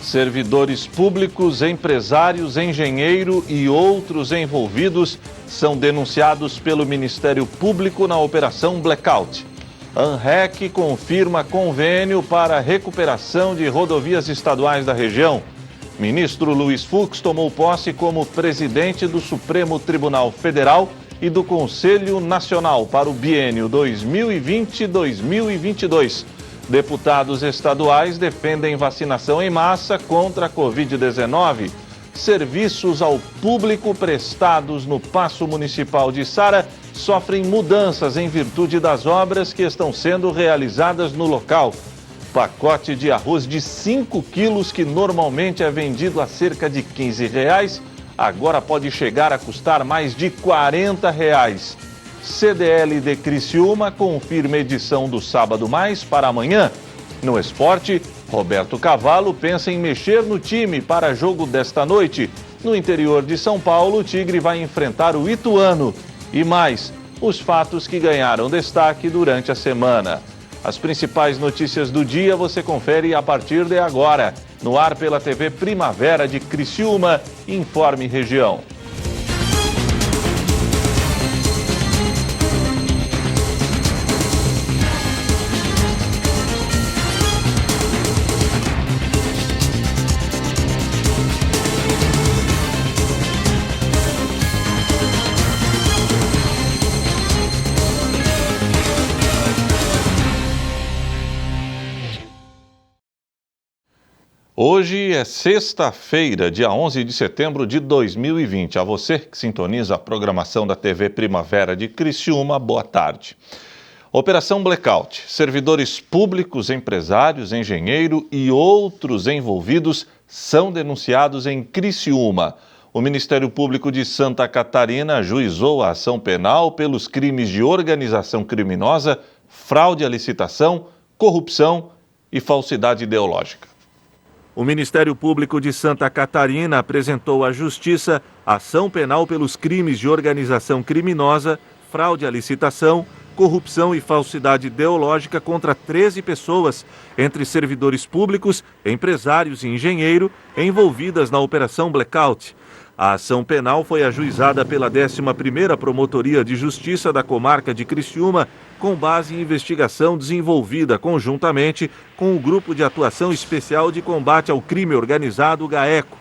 Servidores públicos, empresários, engenheiro e outros envolvidos são denunciados pelo Ministério Público na Operação Blackout. ANREC confirma convênio para a recuperação de rodovias estaduais da região. Ministro Luiz Fux tomou posse como presidente do Supremo Tribunal Federal e do Conselho Nacional para o biênio 2020-2022. Deputados estaduais defendem vacinação em massa contra a Covid-19. Serviços ao público prestados no Paço Municipal de Sara sofrem mudanças em virtude das obras que estão sendo realizadas no local. Pacote de arroz de 5 quilos, que normalmente é vendido a cerca de R$15, agora pode chegar a custar mais de R$40. CDL de Criciúma confirma edição do Sábado Mais para amanhã. No esporte, Roberto Cavalo pensa em mexer no time para jogo desta noite. No interior de São Paulo, o Tigre vai enfrentar o Ituano. E mais, os fatos que ganharam destaque durante a semana. As principais notícias do dia você confere a partir de agora. No ar pela TV Primavera de Criciúma, Informe Região. Hoje é sexta-feira, dia 11 de setembro de 2020. A você que sintoniza a programação da TV Primavera de Criciúma, boa tarde. Operação Blackout. Servidores públicos, empresários, engenheiro e outros envolvidos são denunciados em Criciúma. O Ministério Público de Santa Catarina ajuizou a ação penal pelos crimes de organização criminosa, fraude à licitação, corrupção e falsidade ideológica. O Ministério Público de Santa Catarina apresentou à Justiça ação penal pelos crimes de organização criminosa, fraude à licitação, corrupção e falsidade ideológica contra 13 pessoas, entre servidores públicos, empresários e engenheiro, envolvidas na Operação Blackout. A ação penal foi ajuizada pela 11ª Promotoria de Justiça da Comarca de Criciúma, com base em investigação desenvolvida conjuntamente com o Grupo de Atuação Especial de Combate ao Crime Organizado, GAECO.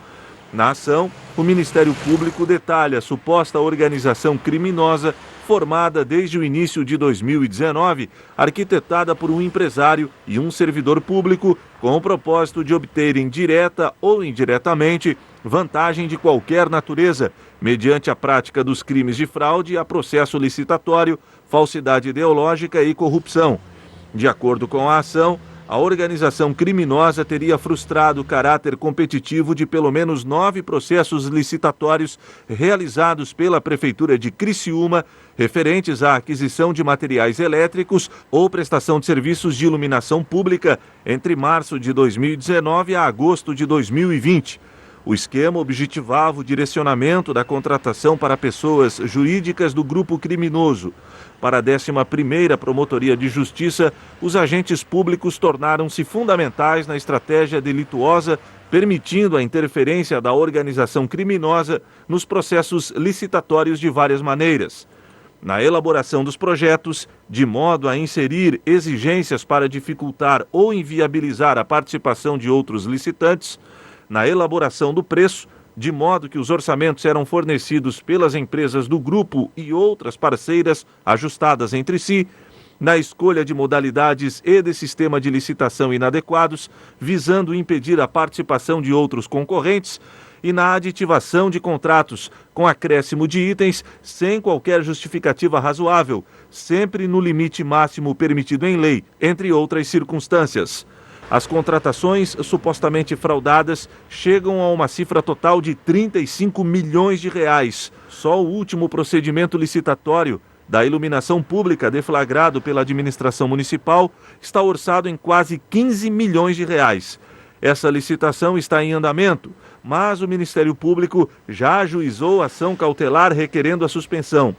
Na ação, o Ministério Público detalha a suposta organização criminosa formada desde o início de 2019, arquitetada por um empresário e um servidor público, com o propósito de obterem direta ou indiretamente vantagem de qualquer natureza, mediante a prática dos crimes de fraude a processo licitatório, falsidade ideológica e corrupção. De acordo com a ação, a organização criminosa teria frustrado o caráter competitivo de pelo menos 9 processos licitatórios realizados pela Prefeitura de Criciúma, referentes à aquisição de materiais elétricos ou prestação de serviços de iluminação pública entre março de 2019 a agosto de 2020. O esquema objetivava o direcionamento da contratação para pessoas jurídicas do grupo criminoso. Para a 11ª Promotoria de Justiça, os agentes públicos tornaram-se fundamentais na estratégia delituosa, permitindo a interferência da organização criminosa nos processos licitatórios de várias maneiras. Na elaboração dos projetos, de modo a inserir exigências para dificultar ou inviabilizar a participação de outros licitantes, na elaboração do preço, de modo que os orçamentos eram fornecidos pelas empresas do grupo e outras parceiras ajustadas entre si, na escolha de modalidades e de sistema de licitação inadequados, visando impedir a participação de outros concorrentes, e na aditivação de contratos com acréscimo de itens sem qualquer justificativa razoável, sempre no limite máximo permitido em lei, entre outras circunstâncias. As contratações supostamente fraudadas chegam a uma cifra total de R$35 milhões. Só o último procedimento licitatório da iluminação pública deflagrado pela administração municipal está orçado em quase R$15 milhões. Essa licitação está em andamento, mas o Ministério Público já ajuizou ação cautelar requerendo a suspensão.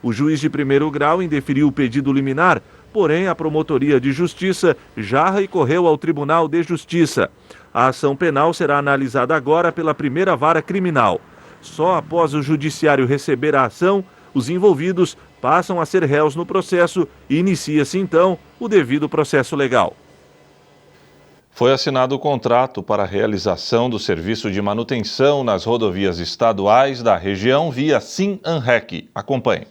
O juiz de primeiro grau indeferiu o pedido liminar, porém a Promotoria de Justiça já recorreu ao Tribunal de Justiça. A ação penal será analisada agora pela primeira vara criminal. Só após o judiciário receber a ação, os envolvidos passam a ser réus no processo e inicia-se então o devido processo legal. Foi assinado o contrato para a realização do serviço de manutenção nas rodovias estaduais da região via SIM-ANREC. Acompanhe.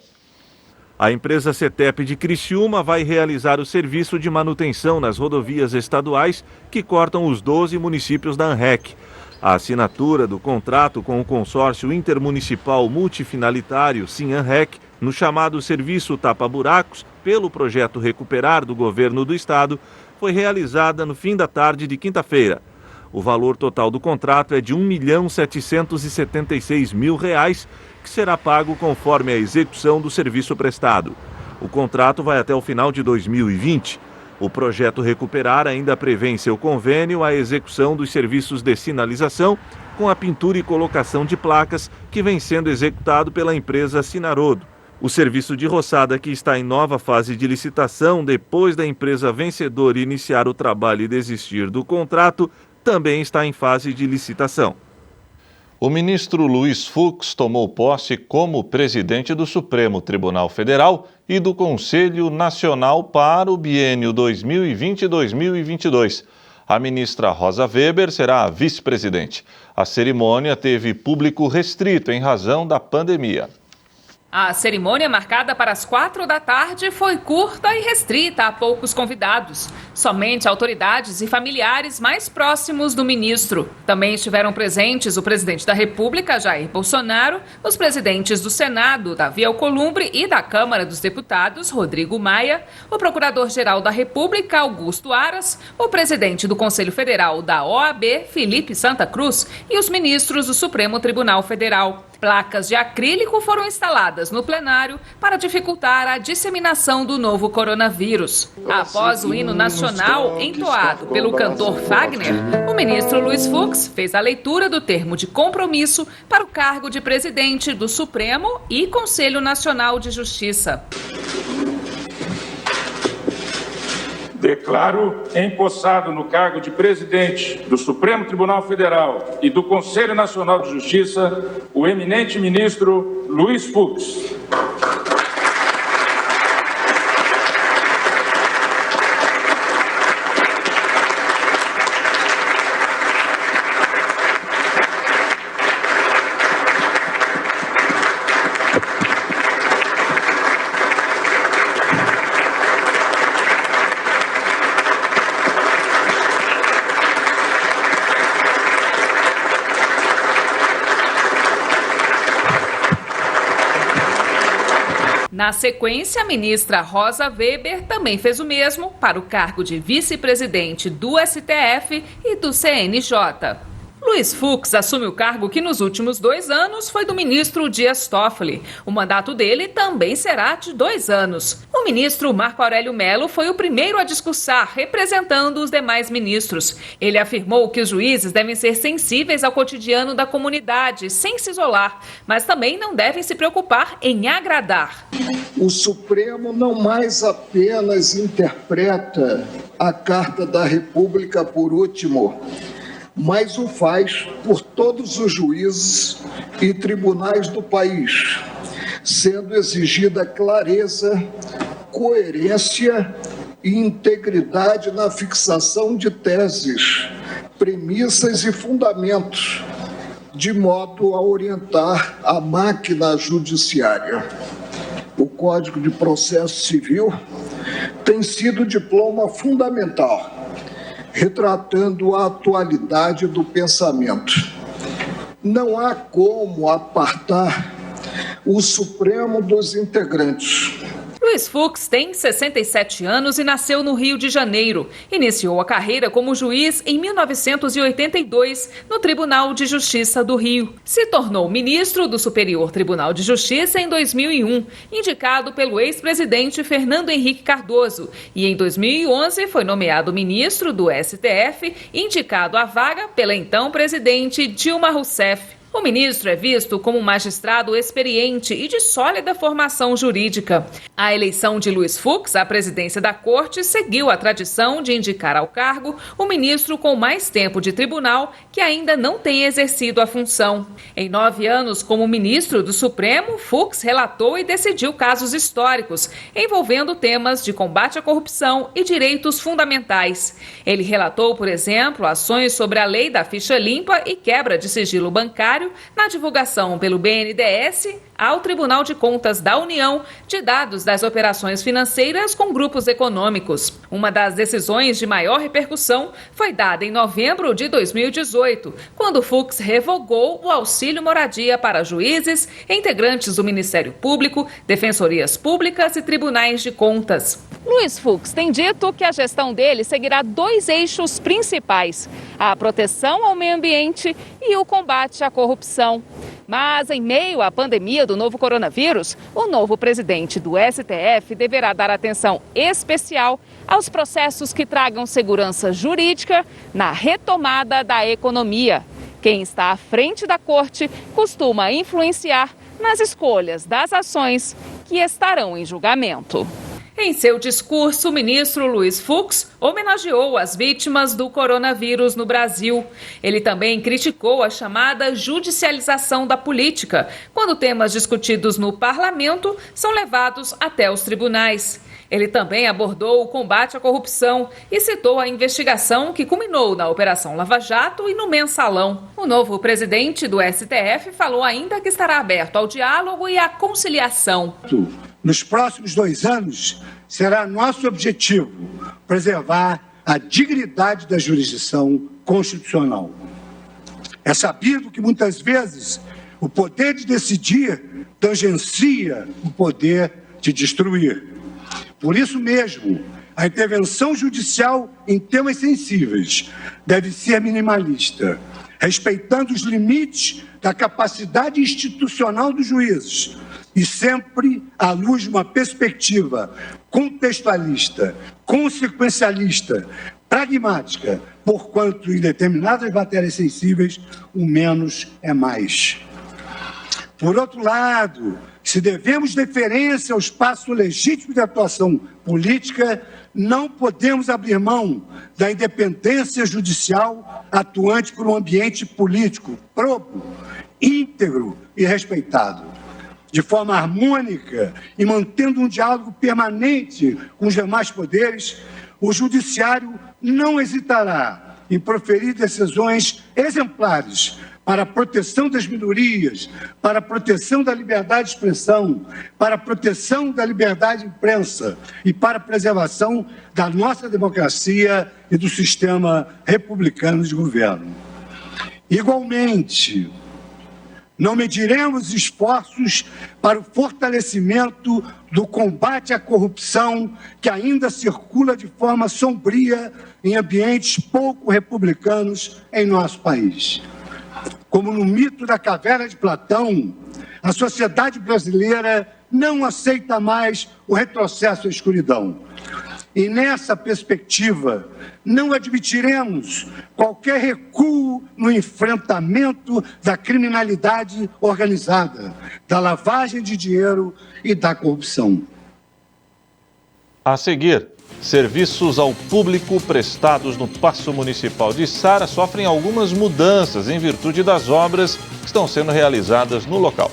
A empresa CETEP de Criciúma vai realizar o serviço de manutenção nas rodovias estaduais que cortam os 12 municípios da ANREC. A assinatura do contrato com o consórcio intermunicipal multifinalitário SIM-ANREC, no chamado Serviço Tapa-Buracos, pelo projeto Recuperar do Governo do Estado, foi realizada no fim da tarde de quinta-feira. O valor total do contrato é de R$ 1.776.000, que será pago conforme a execução do serviço prestado. O contrato vai até o final de 2020. O projeto Recuperar ainda prevê em seu convênio a execução dos serviços de sinalização com a pintura e colocação de placas que vem sendo executado pela empresa Sinarodo. O serviço de roçada, que está em nova fase de licitação depois da empresa vencedora iniciar o trabalho e desistir do contrato, também está em fase de licitação. O ministro Luiz Fux tomou posse como presidente do Supremo Tribunal Federal e do Conselho Nacional para o biênio 2020-2022. A ministra Rosa Weber será a vice-presidente. A cerimônia teve público restrito em razão da pandemia. A cerimônia, marcada para as 4 da tarde, foi curta e restrita a poucos convidados. Somente autoridades e familiares mais próximos do ministro. Também estiveram presentes o presidente da República, Jair Bolsonaro, os presidentes do Senado, Davi Alcolumbre, e da Câmara dos Deputados, Rodrigo Maia, o procurador-geral da República, Augusto Aras, o presidente do Conselho Federal da OAB, Felipe Santa Cruz, e os ministros do Supremo Tribunal Federal. Placas de acrílico foram instaladas no plenário para dificultar a disseminação do novo coronavírus. Após o hino nacional entoado pelo cantor Fagner, o ministro Luiz Fux fez a leitura do termo de compromisso para o cargo de presidente do Supremo e Conselho Nacional de Justiça. Declaro empossado no cargo de presidente do Supremo Tribunal Federal e do Conselho Nacional de Justiça o eminente ministro Luiz Fux. Na sequência, a ministra Rosa Weber também fez o mesmo para o cargo de vice-presidente do STF e do CNJ. Luiz Fux assume o cargo que nos últimos 2 anos foi do ministro Dias Toffoli. O mandato dele também será de 2 anos. O ministro Marco Aurélio Mello foi o primeiro a discursar, representando os demais ministros. Ele afirmou que os juízes devem ser sensíveis ao cotidiano da comunidade, sem se isolar, mas também não devem se preocupar em agradar. O Supremo não mais apenas interpreta a Carta da República por último, mas o faz por todos os juízes e tribunais do país, sendo exigida clareza, coerência e integridade na fixação de teses, premissas e fundamentos, de modo a orientar a máquina judiciária. O Código de Processo Civil tem sido diploma fundamental, retratando a atualidade do pensamento. Não há como apartar o Supremo dos integrantes. Luiz Fux tem 67 anos e nasceu no Rio de Janeiro. Iniciou a carreira como juiz em 1982 no Tribunal de Justiça do Rio. Se tornou ministro do Superior Tribunal de Justiça em 2001, indicado pelo ex-presidente Fernando Henrique Cardoso. E em 2011 foi nomeado ministro do STF, indicado à vaga pela então presidente Dilma Rousseff. O ministro é visto como um magistrado experiente e de sólida formação jurídica. A eleição de Luiz Fux à presidência da Corte seguiu a tradição de indicar ao cargo o ministro com mais tempo de tribunal que ainda não tem exercido a função. Em 9 anos como ministro do Supremo, Fux relatou e decidiu casos históricos envolvendo temas de combate à corrupção e direitos fundamentais. Ele relatou, por exemplo, ações sobre a lei da ficha limpa e quebra de sigilo bancário na divulgação pelo BNDES ao Tribunal de Contas da União de dados das operações financeiras com grupos econômicos. Uma das decisões de maior repercussão foi dada em novembro de 2018, quando Fux revogou o auxílio moradia para juízes, integrantes do Ministério Público, defensorias públicas e tribunais de contas. Luiz Fux tem dito que a gestão dele seguirá 2 eixos principais: a proteção ao meio ambiente e o combate à corrupção. Mas, em meio à pandemia do novo coronavírus, o novo presidente do STF deverá dar atenção especial aos processos que tragam segurança jurídica na retomada da economia. Quem está à frente da corte costuma influenciar nas escolhas das ações que estarão em julgamento. Em seu discurso, o ministro Luiz Fux homenageou as vítimas do coronavírus no Brasil. Ele também criticou a chamada judicialização da política, quando temas discutidos no parlamento são levados até os tribunais. Ele também abordou o combate à corrupção e citou a investigação que culminou na Operação Lava Jato e no Mensalão. O novo presidente do STF falou ainda que estará aberto ao diálogo e à conciliação. Nos próximos 2 anos, será nosso objetivo preservar a dignidade da jurisdição constitucional. É sabido que muitas vezes o poder de decidir tangencia o poder de destruir. Por isso mesmo, a intervenção judicial em temas sensíveis deve ser minimalista, respeitando os limites da capacidade institucional dos juízes e sempre à luz de uma perspectiva contextualista, consequencialista, pragmática, porquanto em determinadas matérias sensíveis o menos é mais. Por outro lado, se devemos deferência ao espaço legítimo de atuação política, não podemos abrir mão da independência judicial atuante por um ambiente político probo, íntegro e respeitado. De forma harmônica e mantendo um diálogo permanente com os demais poderes, o Judiciário não hesitará em proferir decisões exemplares para a proteção das minorias, para a proteção da liberdade de expressão, para a proteção da liberdade de imprensa e para a preservação da nossa democracia e do sistema republicano de governo. Igualmente, não mediremos esforços para o fortalecimento do combate à corrupção que ainda circula de forma sombria em ambientes pouco republicanos em nosso país. Como no mito da caverna de Platão, a sociedade brasileira não aceita mais o retrocesso à escuridão. E nessa perspectiva, não admitiremos qualquer recuo no enfrentamento da criminalidade organizada, da lavagem de dinheiro e da corrupção. A seguir, serviços ao público prestados no Paço Municipal de Sara sofrem algumas mudanças em virtude das obras que estão sendo realizadas no local.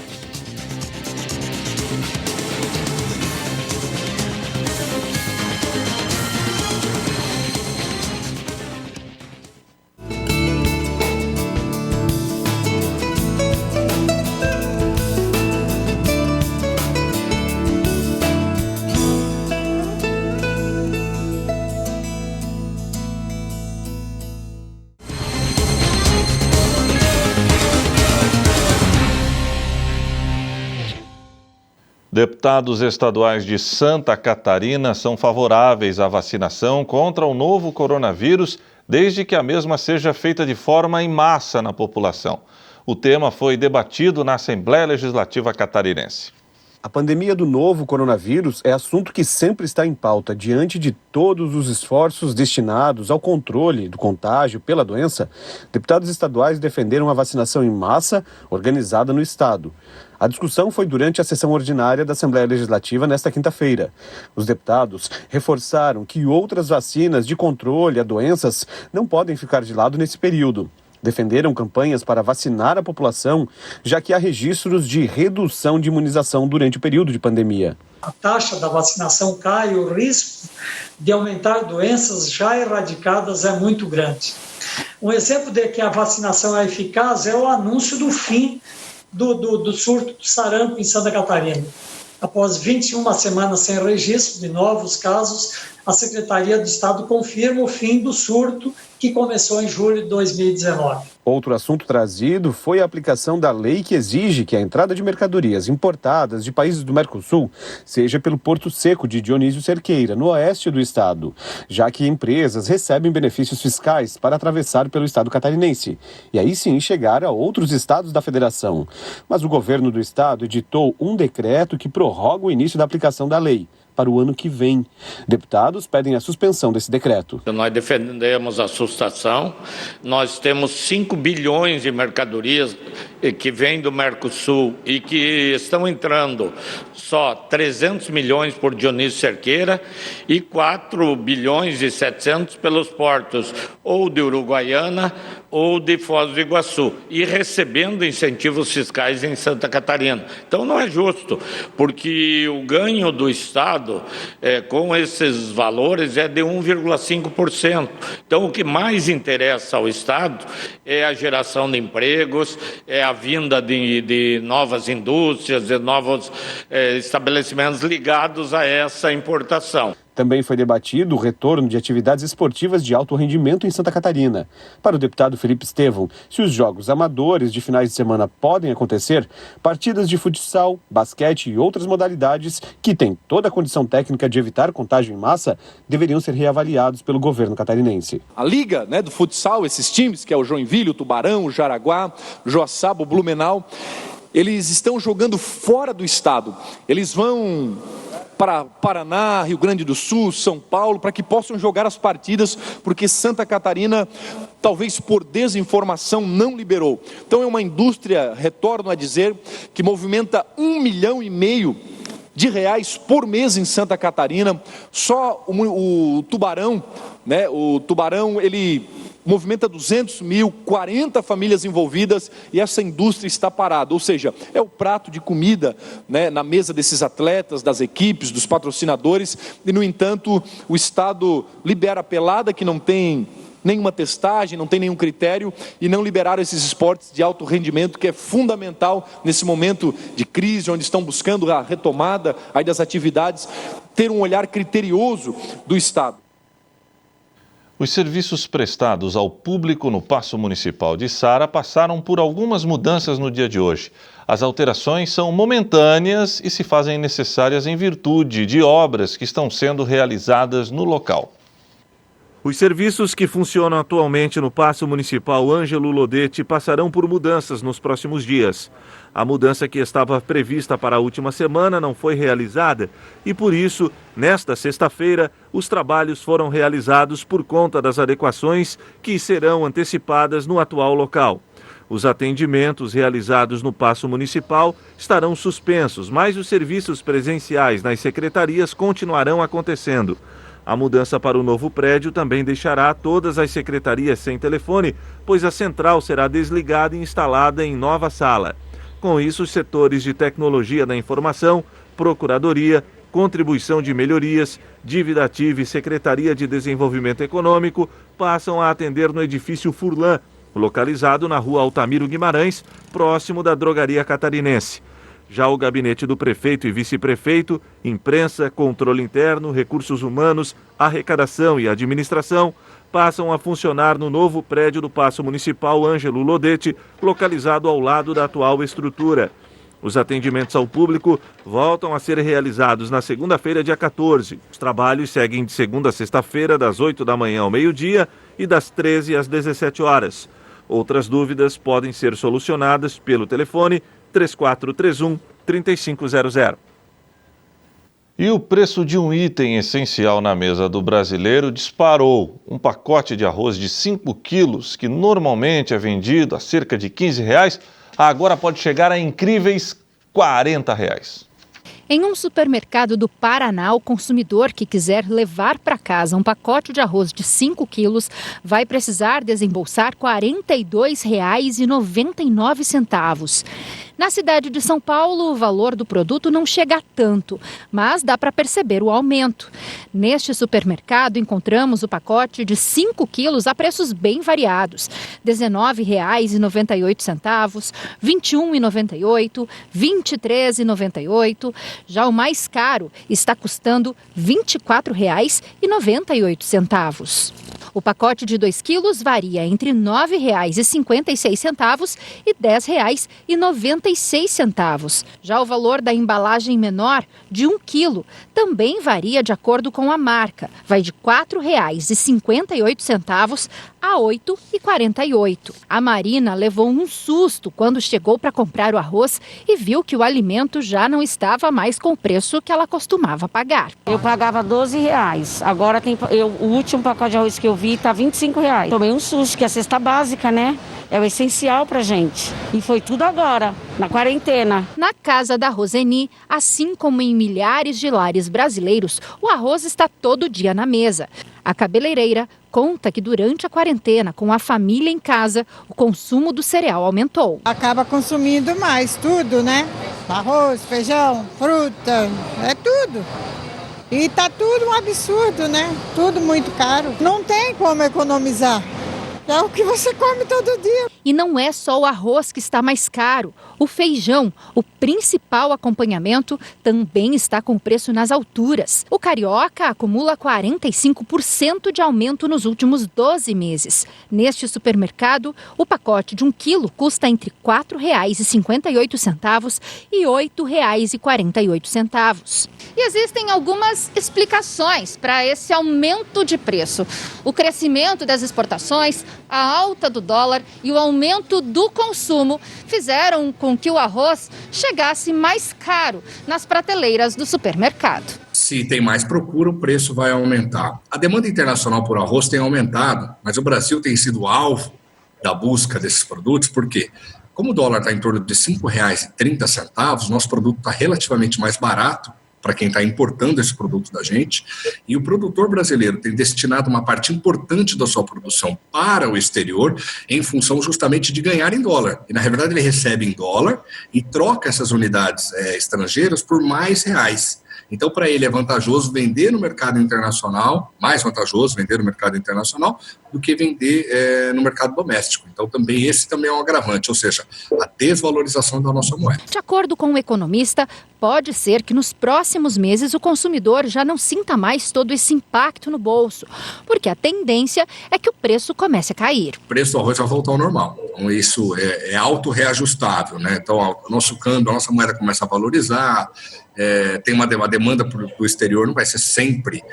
Deputados estaduais de Santa Catarina são favoráveis à vacinação contra o novo coronavírus, desde que a mesma seja feita de forma em massa na população. O tema foi debatido na Assembleia Legislativa Catarinense. A pandemia do novo coronavírus é assunto que sempre está em pauta. Diante de todos os esforços destinados ao controle do contágio pela doença, deputados estaduais defenderam a vacinação em massa organizada no estado. A discussão foi durante a sessão ordinária da Assembleia Legislativa nesta quinta-feira. Os deputados reforçaram que outras vacinas de controle a doenças não podem ficar de lado nesse período. Defenderam campanhas para vacinar a população, já que há registros de redução de imunização durante o período de pandemia. A taxa da vacinação cai, o risco de aumentar doenças já erradicadas é muito grande. Um exemplo de que a vacinação é eficaz é o anúncio do fim do surto do sarampo em Santa Catarina. Após 21 semanas sem registro de novos casos, a Secretaria do Estado confirma o fim do surto que começou em julho de 2019. Outro assunto trazido foi a aplicação da lei que exige que a entrada de mercadorias importadas de países do Mercosul seja pelo Porto Seco de Dionísio Cerqueira, no oeste do estado, já que empresas recebem benefícios fiscais para atravessar pelo estado catarinense e aí sim chegar a outros estados da federação. Mas o governo do estado editou um decreto que prorroga o início da aplicação da lei para o ano que vem. Deputados pedem a suspensão desse decreto. Nós defendemos a sustação. Nós temos 5 bilhões de mercadorias que vêm do Mercosul e que estão entrando só 300 milhões por Dionísio Cerqueira e 4 bilhões e 700 pelos portos ou de Uruguaiana ou de Foz do Iguaçu e recebendo incentivos fiscais em Santa Catarina. Então não é justo, porque o ganho do Estado com esses valores é de 1,5%. Então o que mais interessa ao Estado é a geração de empregos, é a vinda de novas indústrias, de novos estabelecimentos ligados a essa importação. Também foi debatido o retorno de atividades esportivas de alto rendimento em Santa Catarina. Para o deputado Felipe Estevão, se os jogos amadores de finais de semana podem acontecer, partidas de futsal, basquete e outras modalidades que têm toda a condição técnica de evitar contágio em massa deveriam ser reavaliados pelo governo catarinense. A liga do futsal, esses times, que é o Joinville, o Tubarão, o Jaraguá, o Joaçaba, o Blumenau, eles estão jogando fora do estado. Eles vão para Paraná, Rio Grande do Sul, São Paulo, para que possam jogar as partidas, porque Santa Catarina, talvez por desinformação, não liberou. Então é uma indústria, retorno a dizer, que movimenta R$1,5 milhão por mês em Santa Catarina. Só o Tubarão, ele movimenta 200 mil, 40 famílias envolvidas e essa indústria está parada. Ou seja, é o prato de comida na mesa desses atletas, das equipes, dos patrocinadores e, no entanto, o Estado libera a pelada, que não tem nenhuma testagem, não tem nenhum critério, e não liberaram esses esportes de alto rendimento, que é fundamental nesse momento de crise, onde estão buscando a retomada aí das atividades, ter um olhar criterioso do Estado. Os serviços prestados ao público no Paço Municipal de Sara passaram por algumas mudanças no dia de hoje. As alterações são momentâneas e se fazem necessárias em virtude de obras que estão sendo realizadas no local. Os serviços que funcionam atualmente no Paço Municipal Ângelo Lodete passarão por mudanças nos próximos dias. A mudança que estava prevista para a última semana não foi realizada e, por isso, nesta sexta-feira, os trabalhos foram realizados por conta das adequações que serão antecipadas no atual local. Os atendimentos realizados no Paço Municipal estarão suspensos, mas os serviços presenciais nas secretarias continuarão acontecendo. A mudança para o novo prédio também deixará todas as secretarias sem telefone, pois a central será desligada e instalada em nova sala. Com isso, os setores de tecnologia da informação, procuradoria, contribuição de melhorias, dívida ativa e Secretaria de Desenvolvimento Econômico passam a atender no edifício Furlan, localizado na rua Altamiro Guimarães, próximo da Drogaria Catarinense. Já o gabinete do prefeito e vice-prefeito, imprensa, controle interno, recursos humanos, arrecadação e administração passam a funcionar no novo prédio do Paço Municipal Ângelo Lodete, localizado ao lado da atual estrutura. Os atendimentos ao público voltam a ser realizados na segunda-feira, dia 14. Os trabalhos seguem de segunda a sexta-feira, das 8 da manhã ao meio-dia e das 13 às 17 horas. Outras dúvidas podem ser solucionadas pelo telefone 3431-3500. E o preço de um item essencial na mesa do brasileiro disparou. Um pacote de arroz de 5 quilos, que normalmente é vendido a cerca de R$15, agora pode chegar a incríveis R$40. Em um supermercado do Paraná, o consumidor que quiser levar para casa um pacote de arroz de 5 quilos vai precisar desembolsar R$ 42,99. Na cidade de São Paulo, o valor do produto não chega a tanto, mas dá para perceber o aumento. Neste supermercado, encontramos o pacote de 5 quilos a preços bem variados: R$ 19,98, R$ 21,98, R$ 23,98. Já o mais caro está custando R$ 24,98. O pacote de 2 quilos varia entre R$ 9,56 e R$ 10,96. Já o valor da embalagem menor, de 1 quilo, também varia de acordo com a marca. Vai de R$ 4,58 a R$ 8,48. A Marina levou um susto quando chegou para comprar o arroz e viu que o alimento já não estava mais com o preço que ela costumava pagar. Eu pagava R$12, agora o último pacote de arroz que eu vi está R$25. Tomei um susto, que é a cesta básica, né? É o essencial pra gente. E foi tudo agora, na quarentena. Na casa da Roseni, assim como em milhares de lares brasileiros, o arroz está todo dia na mesa. A cabeleireira conta que durante a quarentena, com a família em casa, o consumo do cereal aumentou. Acaba consumindo mais tudo, né? Arroz, feijão, fruta, é tudo. E tá tudo um absurdo, né? Tudo muito caro. Não tem como economizar. É o que você come todo dia. E não é só o arroz que está mais caro. O feijão, o principal acompanhamento, também está com preço nas alturas. O carioca acumula 45% de aumento nos últimos 12 meses. Neste supermercado, o pacote de 1 quilo custa entre R$ 4,58 e R$ 8,48. E existem algumas explicações para esse aumento de preço. O crescimento das exportações, a alta do dólar e o aumento do consumo fizeram com que o arroz chegasse mais caro nas prateleiras do supermercado. Se tem mais procura, o preço vai aumentar. A demanda internacional por arroz tem aumentado, mas o Brasil tem sido alvo da busca desses produtos, porque como o dólar está em torno de R$ 5,30, nosso produto está relativamente mais barato para quem está importando esse produto da gente, e o produtor brasileiro tem destinado uma parte importante da sua produção para o exterior em função justamente de ganhar em dólar. E na verdade ele recebe em dólar e troca essas unidades estrangeiras por mais reais. Então, para ele é vantajoso vender no mercado internacional, mais vantajoso vender no mercado internacional do que vender no mercado doméstico. Então, esse também é um agravante, ou seja, a desvalorização da nossa moeda. De acordo com o economista, pode ser que nos próximos meses o consumidor já não sinta mais todo esse impacto no bolso, porque a tendência é que o preço comece a cair. O preço do arroz vai voltar ao normal. Então, isso é autorreajustável, né? Então, o nosso câmbio, a nossa moeda começa a valorizar. Tem uma demanda para o exterior, não vai ser sempre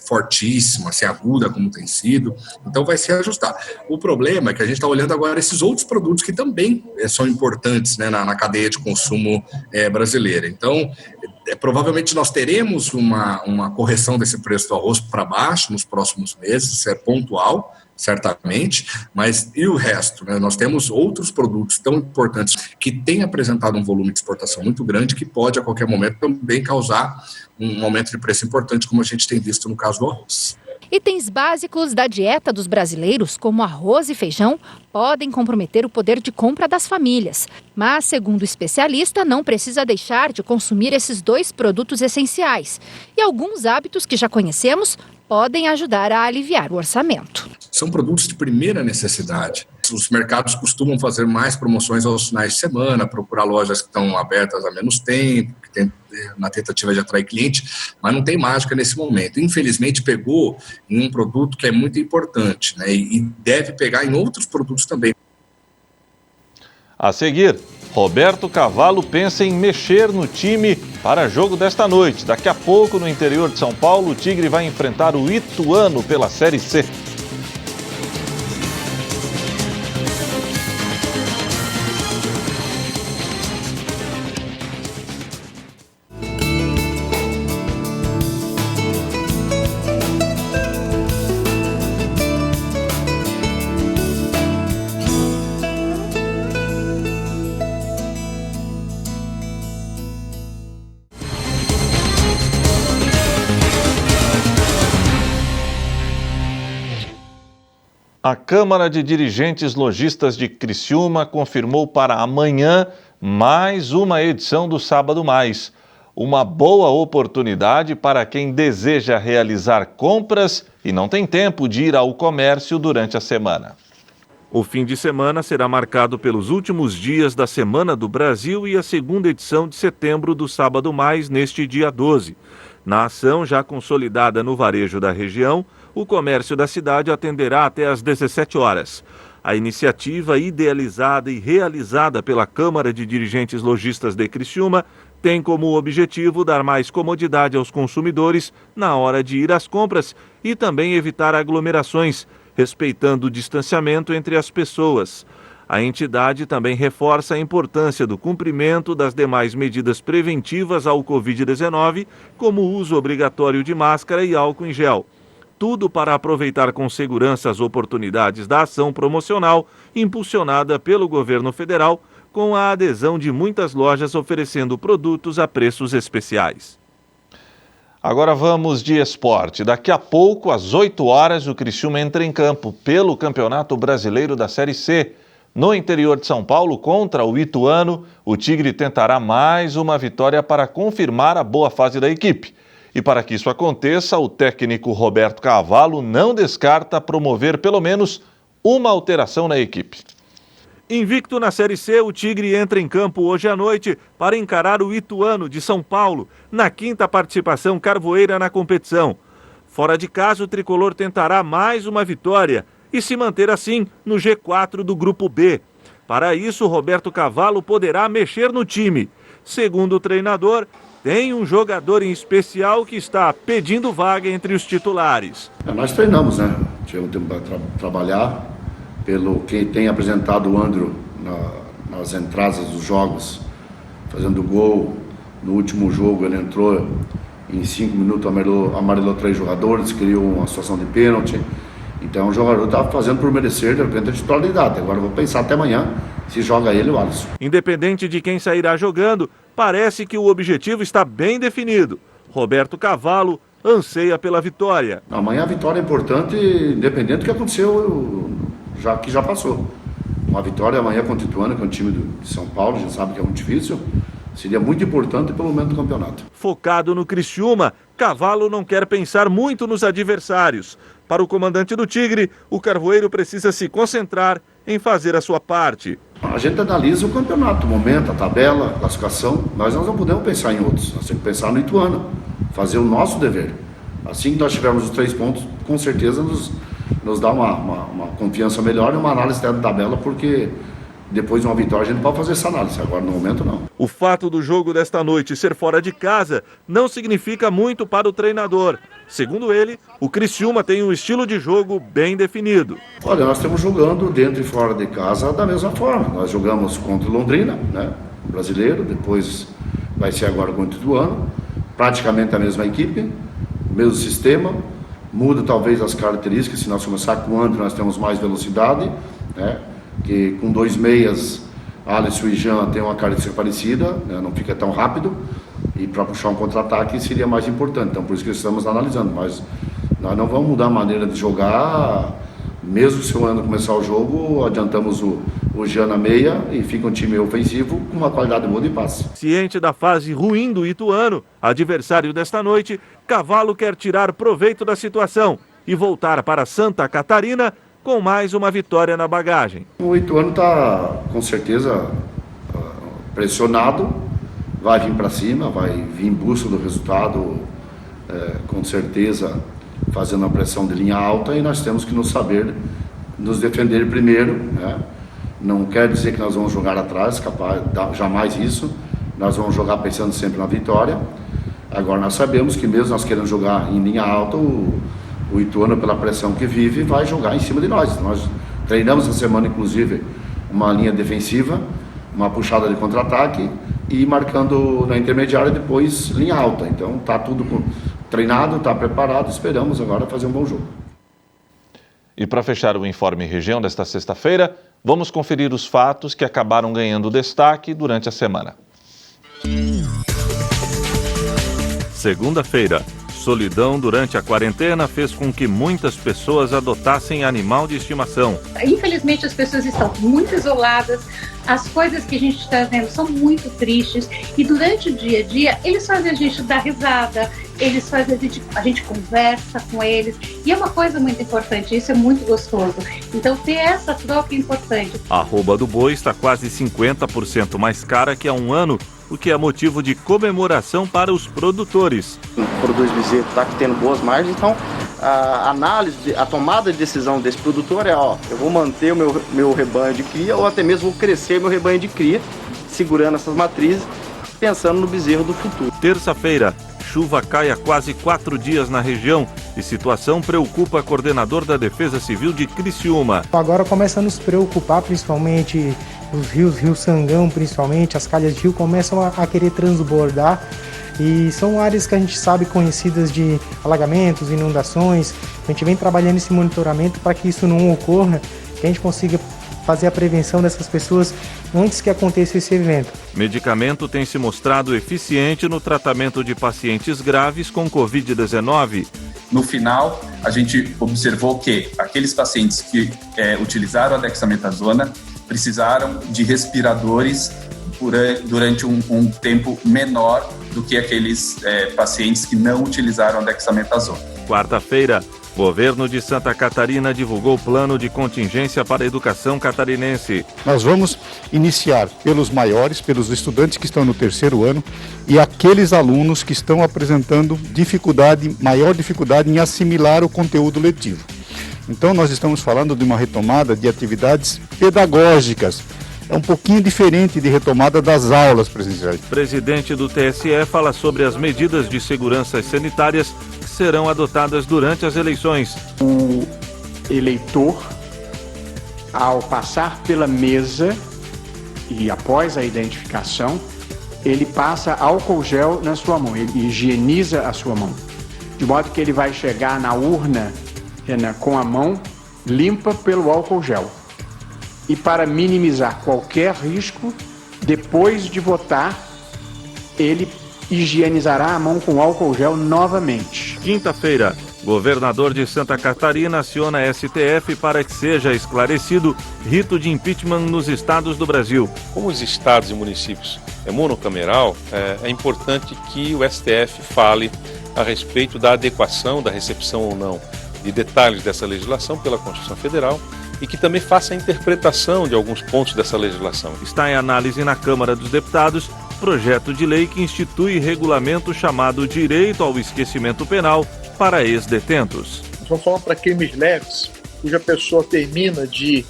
fortíssima, assim, aguda como tem sido, então vai se ajustar. O problema é que a gente está olhando agora esses outros produtos que também são importantes, né, na cadeia de consumo brasileira. Então, provavelmente nós teremos uma correção desse preço do arroz para baixo nos próximos meses, isso é pontual, certamente, mas e o resto? Né? Nós temos outros produtos tão importantes que têm apresentado um volume de exportação muito grande que pode, a qualquer momento, também causar um aumento de preço importante, como a gente tem visto no caso do arroz. Itens básicos da dieta dos brasileiros, como arroz e feijão, podem comprometer o poder de compra das famílias. Mas, segundo o especialista, não precisa deixar de consumir esses dois produtos essenciais. E alguns hábitos que já conhecemos podem ajudar a aliviar o orçamento. São produtos de primeira necessidade. Os mercados costumam fazer mais promoções aos finais de semana, procurar lojas que estão abertas há menos tempo, que tem, na tentativa de atrair cliente, mas não tem mágica nesse momento. Infelizmente, pegou em um produto que é muito importante, né, e deve pegar em outros produtos também. A seguir, Roberto Cavalo pensa em mexer no time para jogo desta noite. Daqui a pouco, no interior de São Paulo, o Tigre vai enfrentar o Ituano pela Série C. A Câmara de Dirigentes Lojistas de Criciúma confirmou para amanhã mais uma edição do Sábado Mais. Uma boa oportunidade para quem deseja realizar compras e não tem tempo de ir ao comércio durante a semana. O fim de semana será marcado pelos últimos dias da Semana do Brasil e a segunda edição de setembro do Sábado Mais, neste dia 12. Na ação já consolidada no varejo da região, o comércio da cidade atenderá até às 17 horas. A iniciativa, idealizada e realizada pela Câmara de Dirigentes Lojistas de Criciúma, tem como objetivo dar mais comodidade aos consumidores na hora de ir às compras e também evitar aglomerações, respeitando o distanciamento entre as pessoas. A entidade também reforça a importância do cumprimento das demais medidas preventivas ao Covid-19, como o uso obrigatório de máscara e álcool em gel. Tudo para aproveitar com segurança as oportunidades da ação promocional impulsionada pelo governo federal, com a adesão de muitas lojas oferecendo produtos a preços especiais. Agora vamos de esporte. Daqui a pouco, às 8 horas, o Criciúma entra em campo pelo Campeonato Brasileiro da Série C. No interior de São Paulo, contra o Ituano, o Tigre tentará mais uma vitória para confirmar a boa fase da equipe. E para que isso aconteça, o técnico Roberto Cavalo não descarta promover pelo menos uma alteração na equipe. Invicto na Série C, o Tigre entra em campo hoje à noite para encarar o Ituano de São Paulo, na quinta participação carvoeira na competição. Fora de casa, o tricolor tentará mais uma vitória e se manter assim no G4 do Grupo B. Para isso, Roberto Cavalo poderá mexer no time. Segundo o treinador, tem um jogador em especial que está pedindo vaga entre os titulares. Nós treinamos, né? Tivemos tempo para trabalhar. Pelo que tem apresentado o Andro nas entradas dos jogos, fazendo gol. No último jogo ele entrou em 5 minutos, amarelou 3 jogadores, criou uma situação de pênalti. Então o jogador está fazendo por merecer, de repente, a titularidade. Agora eu vou pensar até amanhã se joga ele ou o Alisson. Independente de quem sairá jogando, parece que o objetivo está bem definido. Roberto Cavalo anseia pela vitória. Amanhã a vitória é importante, independente do que aconteceu, que já passou. Uma vitória amanhã contra o Ituano, que é um time de São Paulo, a gente sabe que é muito difícil, seria muito importante pelo menos no campeonato. Focado no Criciúma, Cavalo não quer pensar muito nos adversários. Para o comandante do Tigre, o carvoeiro precisa se concentrar em fazer a sua parte. A gente analisa o campeonato, o momento, a tabela, a classificação, mas nós não podemos pensar em outros, nós temos que pensar no Ituano, fazer o nosso dever. Assim que nós tivermos os 3 pontos, com certeza nos dá uma confiança melhor e uma análise da tabela, porque depois de uma vitória a gente pode fazer essa análise, agora no momento não. O fato do jogo desta noite ser fora de casa não significa muito para o treinador. Segundo ele, o Criciúma tem um estilo de jogo bem definido. Olha, nós estamos jogando dentro e fora de casa da mesma forma. Nós jogamos contra o Londrina, né, brasileiro, depois vai ser agora contra o Ituano, praticamente a mesma equipe, mesmo sistema. Muda talvez as características, se nós começar com o André, nós temos mais velocidade, né? Que com 2 meias, Alisson e Jean tem uma característica parecida, né? Não fica tão rápido, e para puxar um contra-ataque seria mais importante, então por isso que estamos analisando, mas nós não vamos mudar a maneira de jogar, mesmo se o André começar o jogo, adiantamos o Jean na meia e fica um time ofensivo com uma qualidade boa de passe. Ciente da fase ruim do Ituano, adversário desta noite, Cavalo quer tirar proveito da situação e voltar para Santa Catarina com mais uma vitória na bagagem. O Ituano está, com certeza, pressionado, vai vir para cima, vai vir em busca do resultado, com certeza, fazendo uma pressão de linha alta, e nós temos que nos defender primeiro, né? Não quer dizer que nós vamos jogar atrás, jamais isso, nós vamos jogar pensando sempre na vitória. Agora nós sabemos que mesmo nós querendo jogar em linha alta, o Ituano, pela pressão que vive, vai jogar em cima de nós. Nós treinamos essa semana, inclusive, uma linha defensiva, uma puxada de contra-ataque e marcando na intermediária depois linha alta. Então está tudo treinado, está preparado, esperamos agora fazer um bom jogo. E para fechar o Informe Região desta sexta-feira, vamos conferir os fatos que acabaram ganhando destaque durante a semana. Segunda-feira, solidão durante a quarentena fez com que muitas pessoas adotassem animal de estimação. Infelizmente, as pessoas estão muito isoladas, as coisas que a gente está vendo são muito tristes e durante o dia a dia eles fazem a gente dar risada, eles fazem a gente conversa com eles e é uma coisa muito importante, isso é muito gostoso. Então ter essa troca é importante. A arroba do boi está quase 50% mais cara que há um ano, o que é motivo de comemoração para os produtores. Produz bezerro, está tendo boas margens, então a análise, a tomada de decisão desse produtor é, eu vou manter o meu rebanho de cria ou até mesmo vou crescer meu rebanho de cria, segurando essas matrizes, pensando no bezerro do futuro. Terça-feira, chuva cai há quase 4 dias na região e situação preocupa coordenador da Defesa Civil de Criciúma. Agora começa a nos preocupar, principalmente os rios, Rio Sangão principalmente, as calhas de rio começam a querer transbordar e são áreas que a gente sabe conhecidas de alagamentos, inundações. A gente vem trabalhando esse monitoramento para que isso não ocorra, que a gente consiga fazer a prevenção dessas pessoas antes que aconteça esse evento. Medicamento tem se mostrado eficiente no tratamento de pacientes graves com Covid-19. No final, a gente observou que aqueles pacientes que utilizaram a dexametasona precisaram de respiradores durante um tempo menor do que aqueles pacientes que não utilizaram a dexametasona. Quarta-feira, o governo de Santa Catarina divulgou o plano de contingência para a educação catarinense. Nós vamos iniciar pelos maiores, pelos estudantes que estão no 3º ano e aqueles alunos que estão apresentando maior dificuldade em assimilar o conteúdo letivo. Então nós estamos falando de uma retomada de atividades pedagógicas. É um pouquinho diferente de retomada das aulas presenciais. O presidente do TSE fala sobre as medidas de segurança sanitárias que serão adotadas durante as eleições. O eleitor, ao passar pela mesa e após a identificação, ele passa álcool gel na sua mão, ele higieniza a sua mão, de modo que ele vai chegar na urna com a mão limpa pelo álcool gel. E para minimizar qualquer risco, depois de votar, ele higienizará a mão com álcool gel novamente. Quinta-feira, governador de Santa Catarina aciona a STF para que seja esclarecido rito de impeachment nos estados do Brasil. Como os estados e municípios é monocameral, é importante que o STF fale a respeito da adequação, da recepção ou não de detalhes dessa legislação pela Constituição Federal e que também faça a interpretação de alguns pontos dessa legislação. Está em análise na Câmara dos Deputados projeto de lei que institui regulamento chamado Direito ao Esquecimento Penal para ex-detentos. Estamos falando para crimes leves, cuja pessoa termina de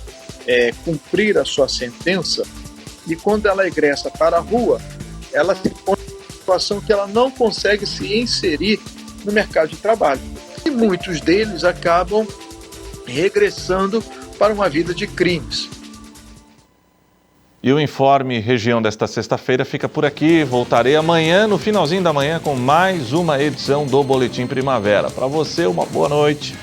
cumprir a sua sentença e quando ela egressa para a rua, ela se põe em uma situação que ela não consegue se inserir no mercado de trabalho. E muitos deles acabam regressando para uma vida de crimes. E o Informe Região desta sexta-feira fica por aqui. Voltarei amanhã, no finalzinho da manhã, com mais uma edição do Boletim Primavera. Para você, uma boa noite.